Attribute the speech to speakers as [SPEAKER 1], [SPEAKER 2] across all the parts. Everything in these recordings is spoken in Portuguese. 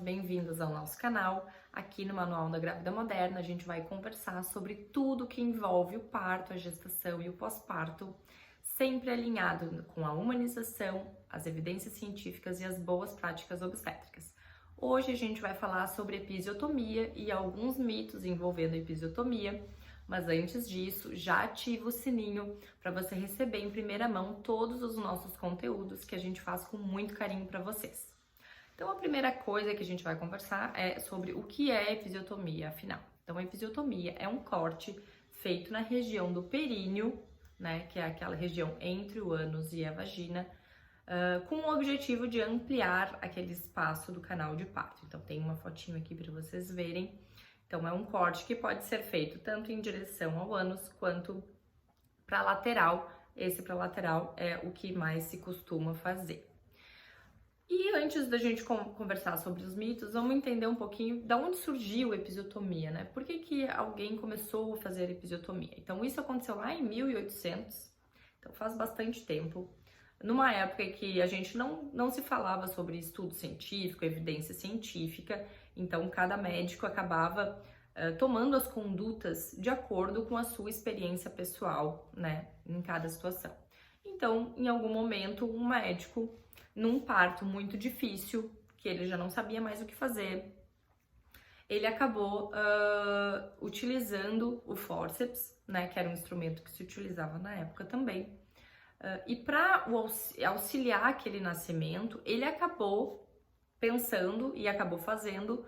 [SPEAKER 1] bem-vindos ao nosso canal. Aqui no Manual da Grávida Moderna, a gente vai conversar sobre tudo que envolve o parto, a gestação e o pós-parto, sempre alinhado com a humanização, as evidências científicas e as boas práticas obstétricas. Hoje a gente vai falar sobre episiotomia e alguns mitos envolvendo a episiotomia, mas antes disso, já ativa o sininho para você receber em primeira mão todos os nossos conteúdos que a gente faz com muito carinho para vocês. Então, a primeira coisa que a gente vai conversar é sobre o que é episiotomia, afinal. Então, a episiotomia é um corte feito na região do períneo, né, que é aquela região entre o ânus e a vagina, com o objetivo de ampliar aquele espaço do canal de parto. Então, tem uma fotinho aqui para vocês verem. Então, é um corte que pode ser feito tanto em direção ao ânus quanto para a lateral. Esse para lateral é o que mais se costuma fazer. E antes da gente conversar sobre os mitos, vamos entender um pouquinho de onde surgiu a episiotomia, né? Por que alguém começou a fazer episiotomia? Então, isso aconteceu lá em 1800, então faz bastante tempo, numa época que a gente não se falava sobre estudo científico, evidência científica, então cada médico acabava tomando as condutas de acordo com a sua experiência pessoal, né, em cada situação. Então, em algum momento, um médico, num parto muito difícil, que ele já não sabia mais o que fazer, ele acabou utilizando o fórceps, né, que era um instrumento que se utilizava na época também, e para auxiliar aquele nascimento, ele acabou pensando e acabou fazendo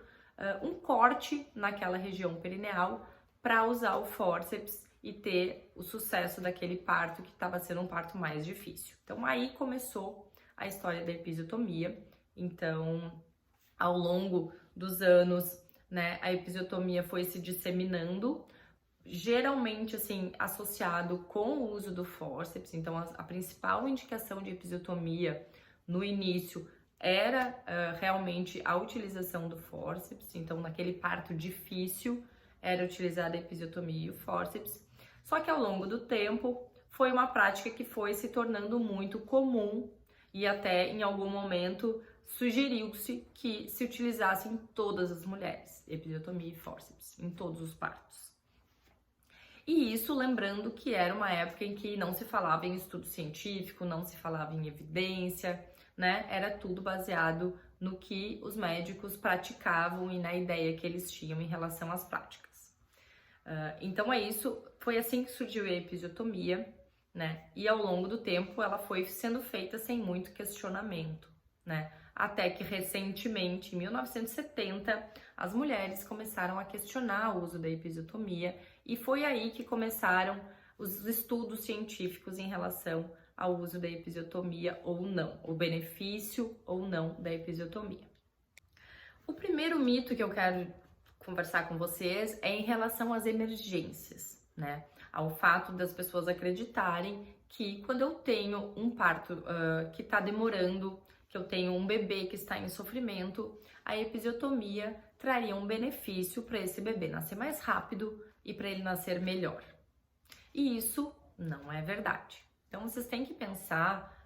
[SPEAKER 1] um corte naquela região perineal para usar o fórceps e ter o sucesso daquele parto que estava sendo um parto mais difícil. Então aí começou a história da episiotomia. Então, ao longo dos anos, né, a episiotomia foi se disseminando, geralmente assim associado com o uso do fórceps. Então, a principal indicação de episiotomia no início era realmente a utilização do fórceps. Então, naquele parto difícil, era utilizada a episiotomia e o fórceps. Só que ao longo do tempo, foi uma prática que foi se tornando muito comum e até em algum momento sugeriu-se que se utilizasse em todas as mulheres, episiotomia e fórceps, em todos os partos. E isso lembrando que era uma época em que não se falava em estudo científico, não se falava em evidência, né? Era tudo baseado no que os médicos praticavam e na ideia que eles tinham em relação às práticas. Então é isso, foi assim que surgiu a episiotomia, né? E ao longo do tempo ela foi sendo feita sem muito questionamento, né? Até que recentemente, em 1970, as mulheres começaram a questionar o uso da episiotomia e foi aí que começaram os estudos científicos em relação ao uso da episiotomia ou não, o benefício ou não da episiotomia. O primeiro mito que eu quero conversar com vocês é em relação às emergências, né? Ao fato das pessoas acreditarem que quando eu tenho um parto que está demorando, que eu tenho um bebê que está em sofrimento, a episiotomia traria um benefício para esse bebê nascer mais rápido e para ele nascer melhor. E isso não é verdade. Então, vocês têm que pensar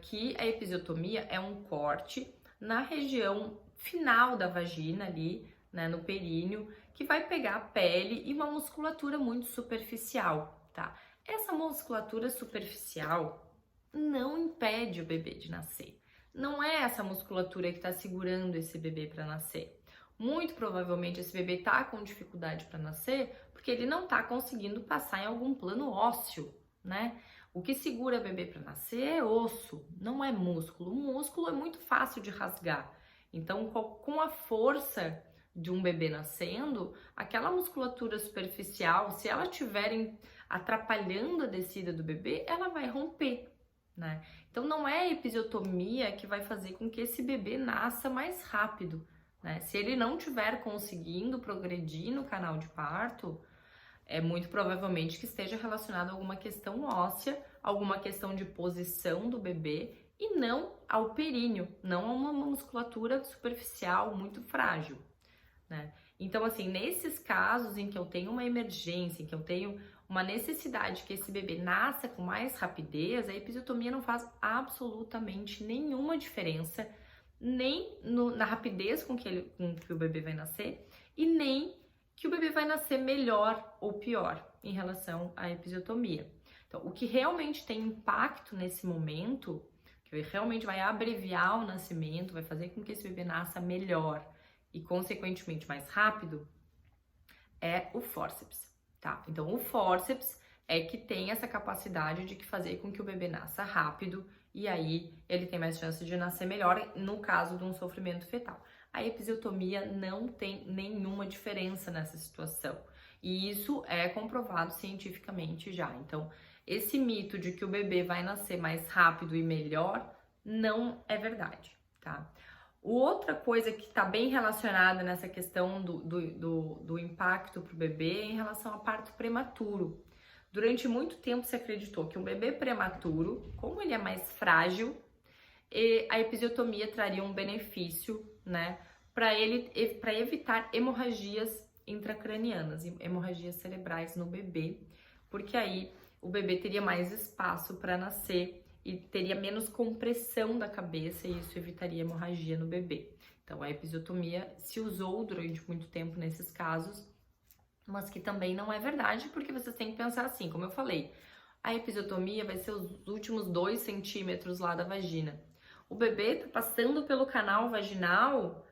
[SPEAKER 1] que a episiotomia é um corte na região final da vagina ali, né, no períneo, que vai pegar a pele e uma musculatura muito superficial, tá? Essa musculatura superficial não impede o bebê de nascer. Não é essa musculatura que está segurando esse bebê para nascer. Muito provavelmente esse bebê está com dificuldade para nascer porque ele não está conseguindo passar em algum plano ósseo, né? O que segura o bebê para nascer é osso, não é músculo. O músculo é muito fácil de rasgar. Então, com a força de um bebê nascendo, aquela musculatura superficial, se ela estiver atrapalhando a descida do bebê, ela vai romper, né? Então não é a episiotomia que vai fazer com que esse bebê nasça mais rápido, né? Se ele não estiver conseguindo progredir no canal de parto, é muito provavelmente que esteja relacionado a alguma questão óssea, alguma questão de posição do bebê e não ao períneo, não a uma musculatura superficial muito frágil, né? Então, assim, nesses casos em que eu tenho uma emergência, em que eu tenho uma necessidade que esse bebê nasça com mais rapidez, a episiotomia não faz absolutamente nenhuma diferença nem na rapidez com que o bebê vai nascer, e nem que o bebê vai nascer melhor ou pior em relação à episiotomia. Então, o que realmente tem impacto nesse momento, que realmente vai abreviar o nascimento, vai fazer com que esse bebê nasça melhor e, consequentemente, mais rápido, é o fórceps, tá? Então, o fórceps é que tem essa capacidade de fazer com que o bebê nasça rápido e aí ele tem mais chance de nascer melhor no caso de um sofrimento fetal. A episiotomia não tem nenhuma diferença nessa situação e isso é comprovado cientificamente já. Então, esse mito de que o bebê vai nascer mais rápido e melhor não é verdade, tá? Outra coisa que está bem relacionada nessa questão do impacto para o bebê é em relação ao parto prematuro. Durante muito tempo se acreditou que um bebê prematuro, como ele é mais frágil, a episiotomia traria um benefício, né, para evitar hemorragias intracranianas, hemorragias cerebrais no bebê, porque aí o bebê teria mais espaço para nascer e teria menos compressão da cabeça e isso evitaria hemorragia no bebê. Então a episiotomia se usou durante muito tempo nesses casos, mas que também não é verdade, porque vocês têm que pensar assim, como eu falei, a episiotomia vai ser os últimos 2 centímetros lá da vagina. O bebê tá passando pelo canal vaginal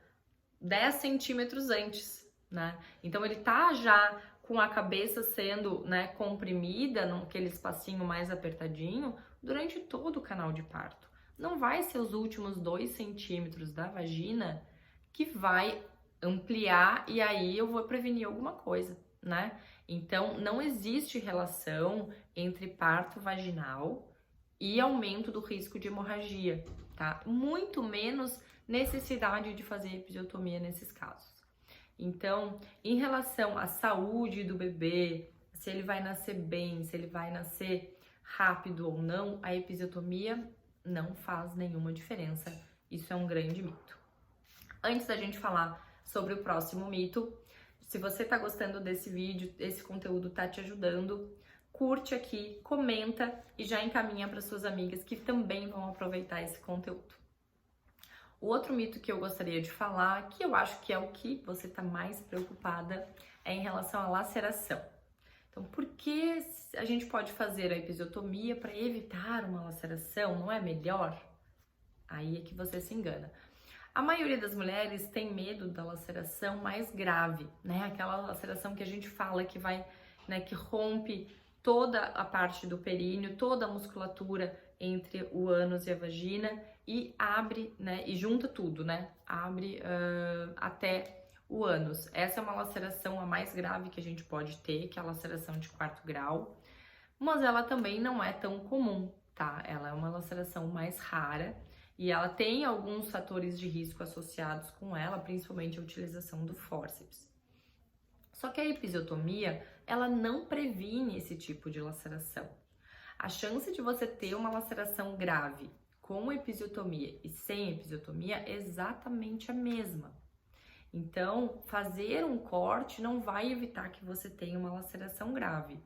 [SPEAKER 1] 10 centímetros antes, né? Então ele tá já com a cabeça sendo, né, comprimida, naquele espacinho mais apertadinho, durante todo o canal de parto. Não vai ser os últimos 2 centímetros da vagina que vai ampliar e aí eu vou prevenir alguma coisa, né? Então, não existe relação entre parto vaginal e aumento do risco de hemorragia, tá? Muito menos necessidade de fazer episiotomia nesses casos. Então, em relação à saúde do bebê, se ele vai nascer bem, se ele vai nascer rápido ou não, a episiotomia não faz nenhuma diferença. Isso é um grande mito. Antes da gente falar sobre o próximo mito, se você tá gostando desse vídeo, esse conteúdo tá te ajudando, curte aqui, comenta e já encaminha para suas amigas que também vão aproveitar esse conteúdo. O outro mito que eu gostaria de falar, que eu acho que é o que você tá mais preocupada, é em relação à laceração. Então, por que a gente pode fazer a episiotomia para evitar uma laceração? Não é melhor? Aí é que você se engana. A maioria das mulheres tem medo da laceração mais grave, né? Aquela laceração que a gente fala que vai, né, que rompe toda a parte do períneo, toda a musculatura entre o ânus e a vagina e abre, né, e junta tudo, né? Abre até o ânus. Essa é uma laceração a mais grave que a gente pode ter, que é a laceração de 4º grau, mas ela também não é tão comum, tá? Ela é uma laceração mais rara e ela tem alguns fatores de risco associados com ela, principalmente a utilização do fórceps. Só que a episiotomia, ela não previne esse tipo de laceração. A chance de você ter uma laceração grave com episiotomia e sem episiotomia é exatamente a mesma. Então, fazer um corte não vai evitar que você tenha uma laceração grave.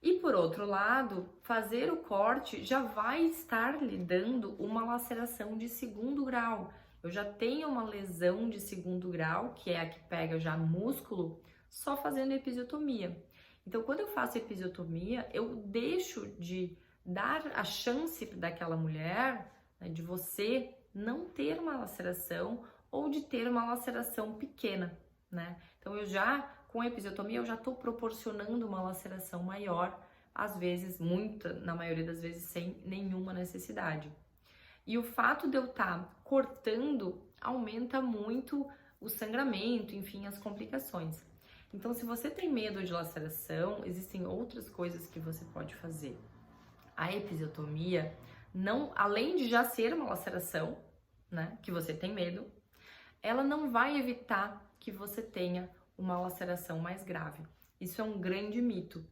[SPEAKER 1] E por outro lado, fazer o corte já vai estar lhe dando uma laceração de 2º grau. Eu já tenho uma lesão de 2º grau, que é a que pega já músculo, só fazendo episiotomia. Então, quando eu faço episiotomia, eu deixo de dar a chance daquela mulher, né, de você não ter uma laceração ou de ter uma laceração pequena, né? Então, com a episiotomia, eu já estou proporcionando uma laceração maior, às vezes, na maioria das vezes, sem nenhuma necessidade. E o fato de eu estar cortando aumenta muito o sangramento, enfim, as complicações. Então, se você tem medo de laceração, existem outras coisas que você pode fazer. A episiotomia, além de já ser uma laceração, né, que você tem medo, ela não vai evitar que você tenha uma laceração mais grave. Isso é um grande mito.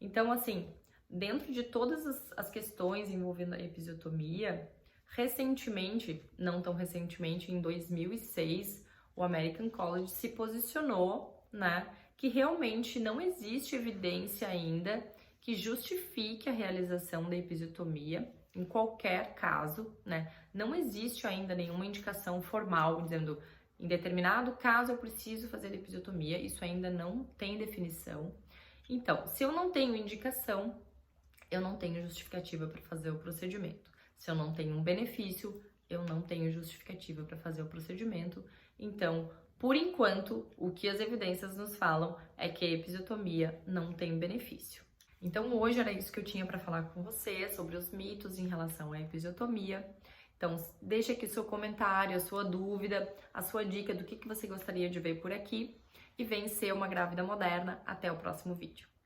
[SPEAKER 1] Então, assim, dentro de todas as questões envolvendo a episiotomia, recentemente, não tão recentemente, em 2006, o American College se posicionou, né, que realmente não existe evidência ainda que justifique a realização da episiotomia em qualquer caso, né? Não existe ainda nenhuma indicação formal dizendo em determinado caso eu preciso fazer episiotomia, isso ainda não tem definição. Então, se eu não tenho indicação, eu não tenho justificativa para fazer o procedimento. Se eu não tenho um benefício, eu não tenho justificativa para fazer o procedimento. Então, por enquanto, o que as evidências nos falam é que a episiotomia não tem benefício. Então, hoje era isso que eu tinha para falar com você sobre os mitos em relação à episiotomia. Então, deixa aqui o seu comentário, a sua dúvida, a sua dica do que você gostaria de ver por aqui. E vem ser uma grávida moderna. Até o próximo vídeo.